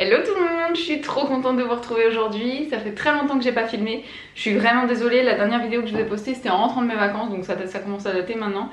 Hello tout le monde, je suis trop contente de vous retrouver aujourd'hui. Ça fait très longtemps que j'ai pas filmé. Je suis vraiment désolée, la dernière vidéo que je vous ai postée c'était en rentrant de mes vacances, donc ça commence à dater maintenant.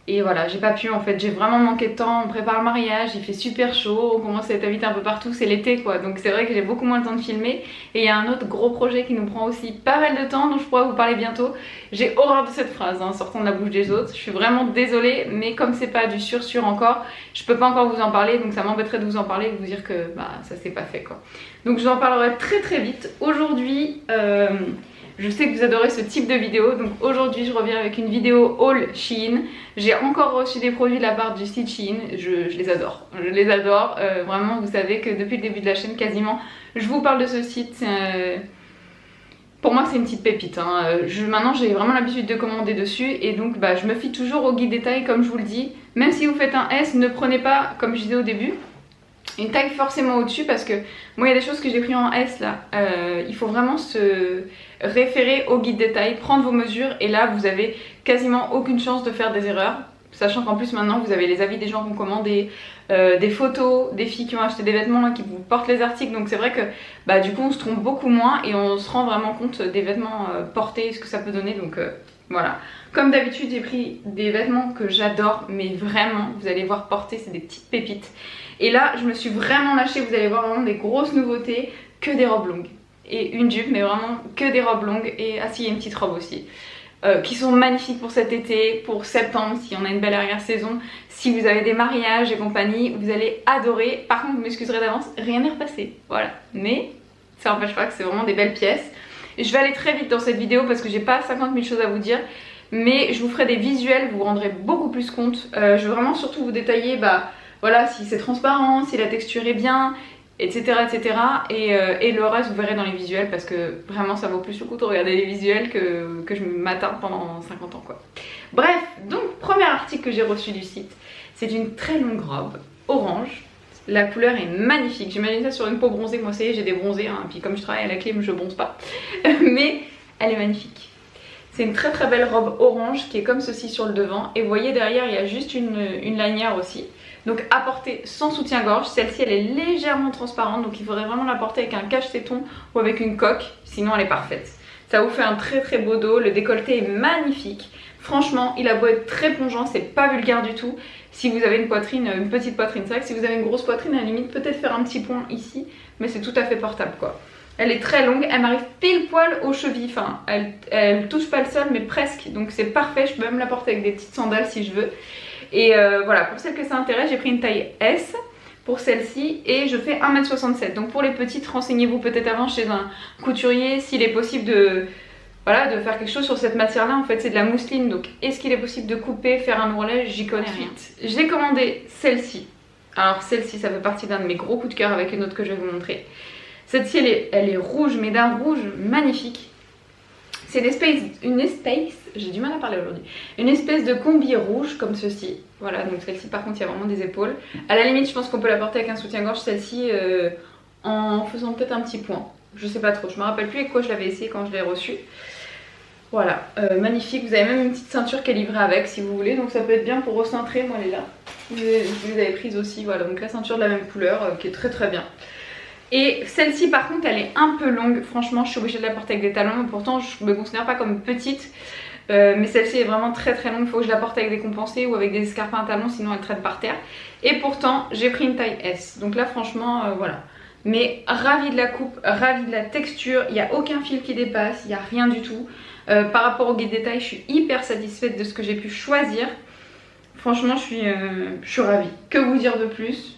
Et voilà, j'ai pas pu en fait, j'ai vraiment manqué de temps. On prépare le mariage, il fait super chaud, on commence à être invité un peu partout, c'est l'été quoi. Donc c'est vrai que j'ai beaucoup moins le temps de filmer. Et il y a un autre gros projet qui nous prend aussi pas mal de temps, dont je pourrais vous parler bientôt. J'ai horreur de cette phrase, hein, sortant de la bouche des autres. Je suis vraiment désolée, mais comme c'est pas du sûr encore, je peux pas encore vous en parler. Donc ça m'embêterait de vous en parler et de vous dire que bah ça s'est pas fait quoi. Donc je vous en parlerai très vite. Aujourd'hui, je sais que vous adorez ce type de vidéo, donc aujourd'hui je reviens avec une vidéo haul Shein. J'ai encore reçu des produits de la part du site Shein, je les adore, vraiment vous savez que depuis le début de la chaîne quasiment, je vous parle de ce site. Pour moi c'est une petite pépite, hein. Maintenant j'ai vraiment l'habitude de commander dessus et donc bah, je me fie toujours au guide détail comme je vous le dis. Même si vous faites un S, ne prenez pas, comme je disais au début, une taille forcément au-dessus parce que moi il y a des choses que j'ai pris en S là, il faut vraiment se référer au guide détail, prendre vos mesures et là vous avez quasiment aucune chance de faire des erreurs, sachant qu'en plus maintenant vous avez les avis des gens qui ont commandé, des photos, des filles qui ont acheté des vêtements là, qui vous portent les articles, donc c'est vrai que bah, du coup on se trompe beaucoup moins et on se rend vraiment compte des vêtements portés, ce que ça peut donner, donc voilà. Comme d'habitude j'ai pris des vêtements que j'adore, mais vraiment vous allez voir porter, c'est des petites pépites. Et là je me suis vraiment lâchée, vous allez voir vraiment des grosses nouveautés, que des robes longues. Et une jupe, mais vraiment que des robes longues. Et ah si, il y a une petite robe aussi. Qui sont magnifiques pour cet été, pour septembre, si on a une belle arrière-saison. Si vous avez des mariages et compagnie, vous allez adorer. Par contre vous m'excuserez d'avance, rien n'est repassé. Voilà, mais ça n'empêche pas que c'est vraiment des belles pièces. Et je vais aller très vite dans cette vidéo parce que j'ai pas 50 000 choses à vous dire. Mais je vous ferai des visuels, vous vous rendrez beaucoup plus compte. Je veux vraiment surtout vous détailler bah, voilà, si c'est transparent, si la texture est bien, etc. Et le reste vous verrez dans les visuels parce que vraiment ça vaut plus le coup de regarder les visuels que je m'attarde pendant 50 ans quoi. Bref, donc premier article que j'ai reçu du site, c'est une très longue robe orange. La couleur est magnifique, j'imagine ça sur une peau bronzée, moi ça y est j'ai des bronzés, hein. Puis comme je travaille à la clim je bronze pas, mais elle est magnifique. C'est une très belle robe orange qui est comme ceci sur le devant et vous voyez derrière il y a juste une lanière aussi. Donc à porter sans soutien-gorge, celle-ci elle est légèrement transparente donc il faudrait vraiment la porter avec un cache-téton ou avec une coque, sinon elle est parfaite. Ça vous fait un très beau dos, le décolleté est magnifique. Franchement il a beau être très plongeant, c'est pas vulgaire du tout. Si vous avez une poitrine, une petite poitrine, c'est vrai que si vous avez une grosse poitrine à la limite peut-être faire un petit point ici, mais c'est tout à fait portable quoi. Elle est très longue, elle m'arrive pile poil aux chevilles, enfin elle touche pas le sol mais presque, donc c'est parfait, je peux même la porter avec des petites sandales si je veux. Et voilà, pour celles que ça intéresse, j'ai pris une taille S pour celle-ci et je fais 1m67. Donc pour les petites, renseignez-vous peut-être avant chez un couturier s'il est possible de, voilà, de faire quelque chose sur cette matière-là. En fait, c'est de la mousseline, donc est-ce qu'il est possible de couper, faire un ourlet? J'y connais rien. J'ai commandé celle-ci. Alors celle-ci, ça fait partie d'un de mes gros coups de cœur avec une autre que je vais vous montrer. Celle-ci, elle est rouge, mais d'un rouge magnifique. C'est une espèce, j'ai du mal à parler aujourd'hui, une espèce de combi rouge comme ceci. Voilà, donc celle-ci par contre il y a vraiment des épaules. À la limite je pense qu'on peut la porter avec un soutien-gorge, celle-ci en faisant peut-être un petit point. Je sais pas trop, je me rappelle plus avec quoi je l'avais essayé quand je l'ai reçue. Voilà, magnifique, vous avez même une petite ceinture qui est livrée avec si vous voulez, donc ça peut être bien pour recentrer, moi elle est là. Je les avais prises aussi, voilà, donc la ceinture de la même couleur qui est très bien. Et celle-ci par contre elle est un peu longue, franchement je suis obligée de la porter avec des talons, pourtant je me considère pas comme petite, mais celle-ci est vraiment très longue, il faut que je la porte avec des compensés ou avec des escarpins à talons sinon elle traîne par terre. Et pourtant j'ai pris une taille S, donc là franchement voilà. Mais ravie de la coupe, ravie de la texture, il n'y a aucun fil qui dépasse, il n'y a rien du tout. Par rapport au guide détail je suis hyper satisfaite de ce que j'ai pu choisir. Franchement je suis ravie, que vous dire de plus,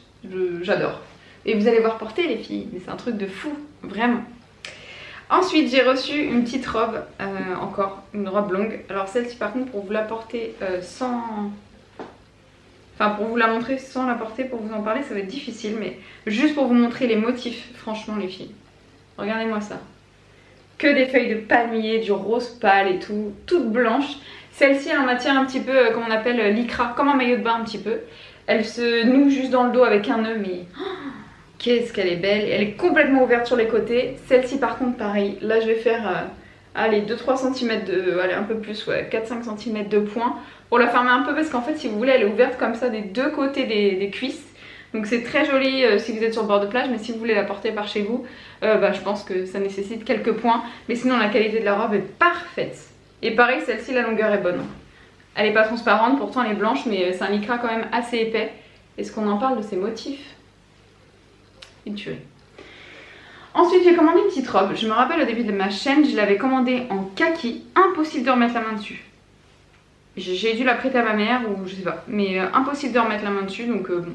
j'adore. Et vous allez voir porter les filles, mais c'est un truc de fou, vraiment. Ensuite j'ai reçu une petite robe, encore une robe longue. Alors celle-ci par contre pour vous la porter sans... Enfin pour vous la montrer sans la porter, pour vous en parler ça va être difficile. Mais juste pour vous montrer les motifs, franchement les filles. Regardez-moi ça. Que des feuilles de palmier, du rose pâle et tout, toute blanche. Celle-ci est en matière un petit peu, comme on appelle lycra, comme un maillot de bain un petit peu. Elle se noue juste dans le dos avec un nœud mais... Qu'est-ce qu'elle est belle, elle est complètement ouverte sur les côtés. Celle-ci par contre pareil, là je vais faire allez 2-3 cm de, allez un peu plus, ouais 4-5 cm de point pour la fermer un peu parce qu'en fait si vous voulez elle est ouverte comme ça des deux côtés des cuisses. Donc c'est très joli si vous êtes sur le bord de plage, mais si vous voulez la porter par chez vous, je pense que ça nécessite quelques points. Mais sinon la qualité de la robe est parfaite. Et pareil, celle-ci, la longueur est bonne. Elle n'est pas transparente, pourtant elle est blanche, mais c'est un lycra quand même assez épais. Est-ce qu'on en parle de ces motifs? Une tuerie. Ensuite j'ai commandé une petite robe. Je me rappelle au début de ma chaîne, je l'avais commandée en kaki. Impossible de remettre la main dessus. J'ai dû la prêter à ma mère ou je sais pas. Mais impossible de remettre la main dessus, donc bon.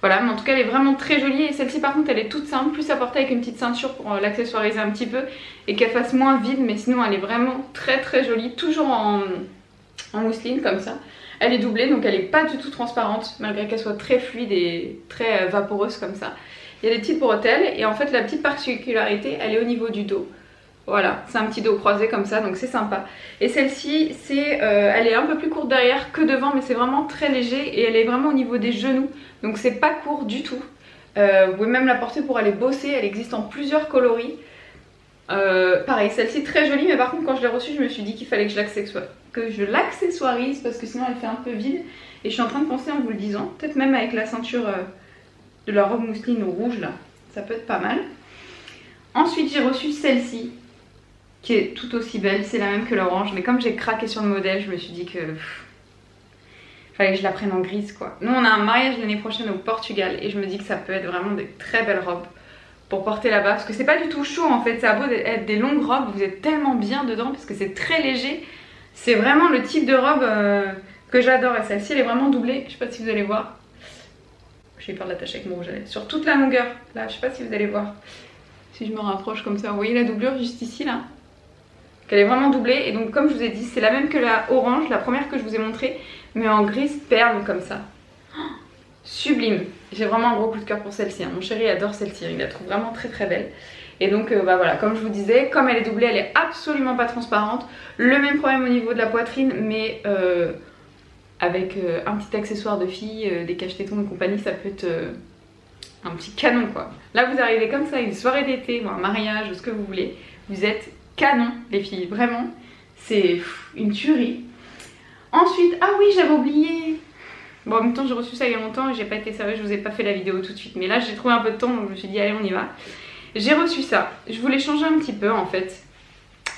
Voilà, mais en tout cas elle est vraiment très jolie. Et celle-ci par contre elle est toute simple, plus à porter avec une petite ceinture pour l'accessoiriser un petit peu. Et qu'elle fasse moins vide, mais sinon elle est vraiment très très jolie. Toujours en mousseline comme ça. Elle est doublée, donc elle est pas du tout transparente, malgré qu'elle soit très fluide et très vaporeuse comme ça. Il y a des petites bretelles et en fait la petite particularité, elle est au niveau du dos. Voilà, c'est un petit dos croisé comme ça, donc c'est sympa. Et celle-ci, elle est un peu plus courte derrière que devant, mais c'est vraiment très léger et elle est vraiment au niveau des genoux, donc c'est pas court du tout. Vous pouvez même la porter pour aller bosser, elle existe en plusieurs coloris. Pareil, celle-ci très jolie, mais par contre quand je l'ai reçue, je me suis dit qu'il fallait que je l'accessoirise parce que sinon elle fait un peu vide. Et je suis en train de penser en vous le disant, peut-être même avec la ceinture de la robe mousseline au rouge là, ça peut être pas mal. Ensuite j'ai reçu celle-ci qui est tout aussi belle, c'est la même que l'orange, mais comme j'ai craqué sur le modèle, je me suis dit que fallait que je la prenne en grise quoi. Nous on a un mariage l'année prochaine au Portugal et je me dis que ça peut être vraiment des très belles robes pour porter là-bas, parce que c'est pas du tout chaud en fait, ça a beau être des longues robes, vous êtes tellement bien dedans parce que c'est très léger. C'est vraiment le type de robe que j'adore et celle-ci elle est vraiment doublée, je sais pas si vous allez voir. J'ai peur de l'attacher avec mon rouge à lèvres. Sur toute la longueur, là je sais pas si vous allez voir. Si je me rapproche comme ça, vous voyez la doublure juste ici là. Elle est vraiment doublée et donc comme je vous ai dit, c'est la même que la orange, la première que je vous ai montrée, mais en grise perle comme ça. Oh, sublime. J'ai vraiment un gros coup de cœur pour celle-ci. Mon chéri adore celle-ci, il la trouve vraiment très très belle. Et donc voilà, comme je vous disais, comme elle est doublée, elle est absolument pas transparente. Le même problème au niveau de la poitrine, mais avec un petit accessoire de fille, des cache-tétons et compagnie, ça peut être un petit canon quoi. Là vous arrivez comme ça, une soirée d'été, ou un mariage, ce que vous voulez, vous êtes canon les filles, vraiment, c'est une tuerie. Ensuite, ah oui j'avais oublié. Bon en même temps j'ai reçu ça il y a longtemps et j'ai pas été sérieuse, je vous ai pas fait la vidéo tout de suite. Mais là j'ai trouvé un peu de temps donc je me suis dit allez on y va. J'ai reçu ça, je voulais changer un petit peu en fait.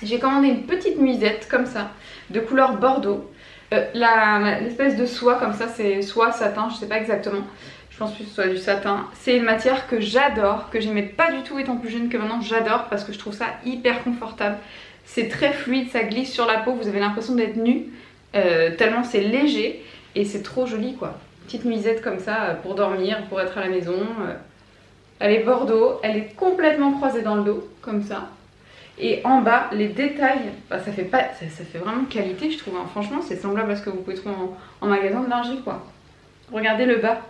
J'ai commandé une petite nuisette comme ça, de couleur bordeaux. L'espèce de soie comme ça, c'est soie, satin, je sais pas exactement. Je pense plus que ce soit du satin. C'est une matière que j'adore, que j'aimais pas du tout étant plus jeune que maintenant. J'adore parce que je trouve ça hyper confortable. C'est très fluide, ça glisse sur la peau, vous avez l'impression d'être nu. Tellement c'est léger et c'est trop joli quoi. Petite nuisette comme ça pour dormir, pour être à la maison. Elle est bordeaux, elle est complètement croisée dans le dos, comme ça. Et en bas, les détails, ça fait vraiment qualité je trouve. Hein. Franchement c'est semblable à ce que vous pouvez trouver en magasin de lingerie quoi. Regardez le bas.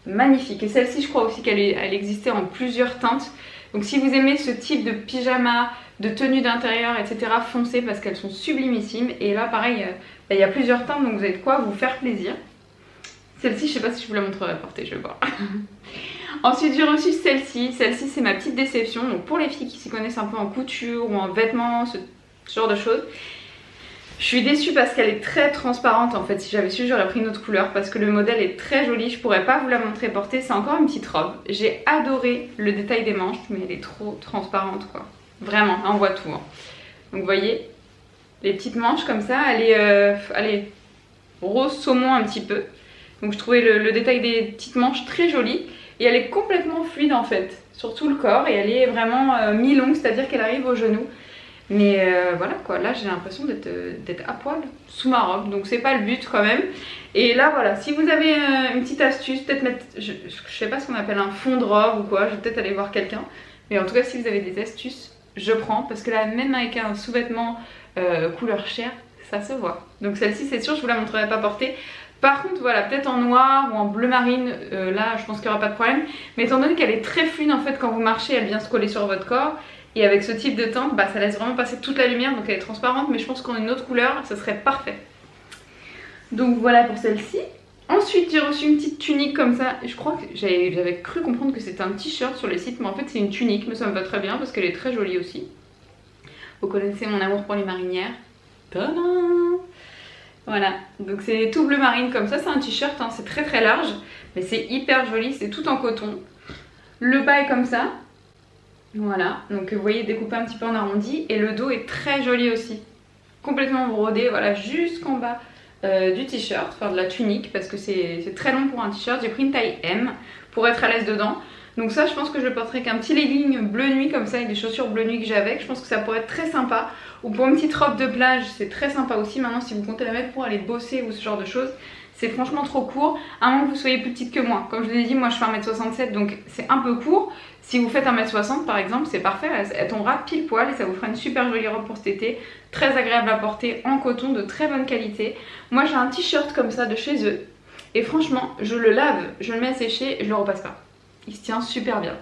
Magnifique. Et celle-ci je crois aussi qu'elle existait en plusieurs teintes. Donc si vous aimez ce type de pyjama, de tenue d'intérieur, etc. foncez parce qu'elles sont sublimissimes. Et là pareil, il y a plusieurs teintes donc vous avez de quoi vous faire plaisir. Celle-ci je sais pas si je vous la montrerai à porter, je vais voir. Ensuite j'ai reçu celle-ci. Celle-ci c'est ma petite déception. Donc pour les filles qui s'y connaissent un peu en couture ou en vêtements, ce genre de choses. Je suis déçue parce qu'elle est très transparente en fait. Si j'avais su j'aurais pris une autre couleur parce que le modèle est très joli. Je pourrais pas vous la montrer portée. C'est encore une petite robe. J'ai adoré le détail des manches mais elle est trop transparente quoi. Vraiment, là on voit tout. Hein. Donc vous voyez les petites manches comme ça. Elle est rose saumon un petit peu. Donc je trouvais le détail des petites manches très joli. Et elle est complètement fluide en fait sur tout le corps. Et elle est vraiment mi-longue, c'est-à-dire qu'elle arrive au genou. Mais voilà quoi, là j'ai l'impression d'être à poil sous ma robe, donc c'est pas le but quand même. Et là voilà, si vous avez une petite astuce, peut-être mettre, je sais pas ce qu'on appelle un fond de robe ou quoi, je vais peut-être aller voir quelqu'un. Mais en tout cas si vous avez des astuces, je prends, parce que là même avec un sous-vêtement couleur chair, ça se voit. Donc celle-ci c'est sûr je vous la montrerai pas portée. Par contre voilà, peut-être en noir ou en bleu marine, là je pense qu'il n'y aura pas de problème. Mais étant donné qu'elle est très fluide en fait quand vous marchez, elle vient se coller sur votre corps. Et avec ce type de teinte, ça laisse vraiment passer toute la lumière, donc elle est transparente, mais je pense qu'en une autre couleur, ça serait parfait. Donc voilà pour celle-ci. Ensuite, j'ai reçu une petite tunique comme ça. Je crois que j'avais cru comprendre que c'était un t-shirt sur les sites, mais en fait c'est une tunique, mais ça me va très bien parce qu'elle est très jolie aussi. Vous connaissez mon amour pour les marinières. Tadam! Voilà, donc c'est tout bleu marine comme ça, c'est un t-shirt, hein, c'est très très large, mais c'est hyper joli, c'est tout en coton. Le bas est comme ça, voilà, donc vous voyez découpé un petit peu en arrondi, et le dos est très joli aussi, complètement brodé, voilà, jusqu'en bas du t-shirt, enfin de la tunique, parce que c'est très long pour un t-shirt. J'ai pris une taille M pour être à l'aise dedans. Donc ça, je pense que je le porterai qu'un petit legging bleu nuit comme ça et des chaussures bleu nuit que j'ai avec. Je pense que ça pourrait être très sympa. Ou pour une petite robe de plage, c'est très sympa aussi. Maintenant, si vous comptez la mettre pour aller bosser ou ce genre de choses, c'est franchement trop court, à moins que vous soyez plus petite que moi. Comme je vous l'ai dit, moi je fais 1m67, donc c'est un peu court. Si vous faites 1m60 par exemple, c'est parfait, elle tombera pile poil et ça vous fera une super jolie robe pour cet été. Très agréable à porter, en coton, de très bonne qualité. Moi j'ai un t-shirt comme ça de chez eux. Et franchement, je le lave, je le mets à sécher et je le repasse pas. Il se tient super bien.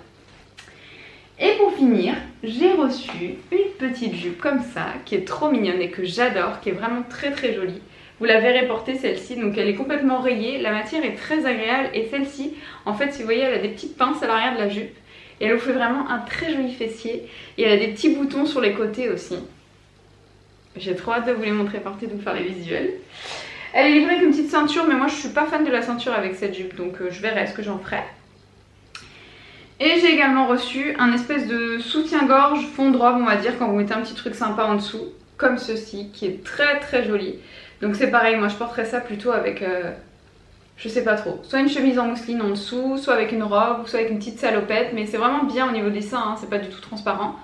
Et pour finir, j'ai reçu une petite jupe comme ça, qui est trop mignonne et que j'adore, qui est vraiment très très jolie. Vous la verrez porter celle-ci, donc elle est complètement rayée, la matière est très agréable et celle-ci, en fait si vous voyez, elle a des petites pinces à l'arrière de la jupe et elle vous fait vraiment un très joli fessier et elle a des petits boutons sur les côtés aussi. J'ai trop hâte de vous les montrer porter, de vous faire les visuels. Elle est livrée avec une petite ceinture, mais moi je suis pas fan de la ceinture avec cette jupe, donc je verrai ce que j'en ferai. Et j'ai également reçu un espèce de soutien-gorge fond de robe, on va dire, quand vous mettez un petit truc sympa en dessous, comme ceci, qui est très très joli. Donc c'est pareil, moi je porterais ça plutôt avec, je sais pas trop, soit une chemise en mousseline en dessous, soit avec une robe, soit avec une petite salopette, mais c'est vraiment bien au niveau des seins, hein, c'est pas du tout transparent.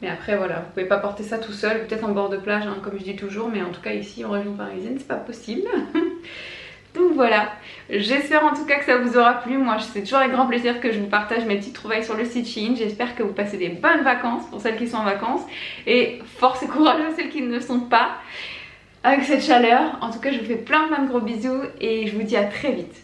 Mais après voilà, vous pouvez pas porter ça tout seul, peut-être en bord de plage, hein, comme je dis toujours, mais en tout cas ici en région parisienne c'est pas possible. Donc voilà, j'espère en tout cas que ça vous aura plu. Moi c'est toujours avec grand plaisir que je vous partage mes petites trouvailles sur le site Shein. J'espère que vous passez des bonnes vacances pour celles qui sont en vacances. Et force et courage à celles qui ne le sont pas avec cette chaleur. En tout cas je vous fais plein de gros bisous et je vous dis à très vite.